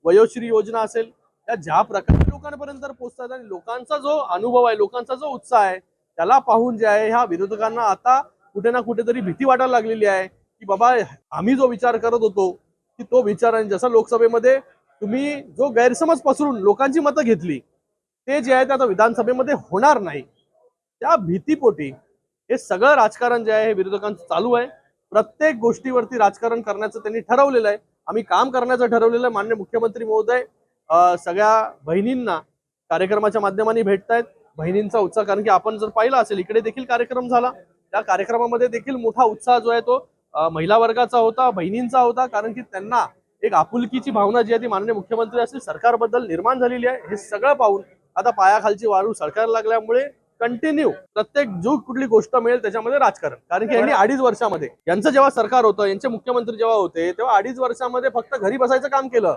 वयोश्री योजना असेल, त्या ज्या प्रकारे लोकांपर्यंत पोहोचतात आणि लोकांचा जो अनुभव आहे, लोकांचा जो उत्साह आहे, त्याला पाहून जे आहे ह्या विरोधकांना आता कुठे ना कुठेतरी भीती वाटायला लागलेली आहे की बाबा आम्ही जो विचार करत होतो की तो विचार, आणि जसं लोकसभेमध्ये तुम्ही जो गैरसमज पसरून लोकांची मतं घेतली, ते जे आहे ते आता विधानसभेमध्ये होणार नाही. त्या भीतीपोटी हे सगळं राजकारण जे आहे हे विरोधकांचं चालू आहे. प्रत्येक गोष्टीवरती राजकारण करण्याचं त्यांनी ठरवलेलं आहे. आम्ही काम करण्याचं ठरवलेलं आहे. माननीय मुख्यमंत्री महोदय सगळ्या बहिणींना कार्यक्रमाच्या माध्यमाने भेटतायत. बहिणींचा उत्साह, कारण की आपण जर पाहिलं असेल इकडे देखील कार्यक्रम झाला, त्या कार्यक्रमामध्ये देखील मोठा उत्साह जो आहे तो महिला वर्गाचा होता, बहिणींचा होता, कारण की त्यांना एक आपुलकीची भावना जी आहे ती माननीय मुख्यमंत्री असतील सरकारबद्दल निर्माण झालेली आहे. हे सगळं पाहून आता पायाखालची वाळू सरकायला लागल्यामुळे कंटिन्यू प्रत्येक जो कुठली गोष्ट मिळेल त्याच्यामध्ये राजकारण, कारण की यांनी 2.5 वर्षामध्ये, यांचं जेव्हा सरकार होतं, यांचे मुख्यमंत्री जेव्हा होते तेव्हा 2.5 वर्षामध्ये फक्त घरी बसायचं काम केलं.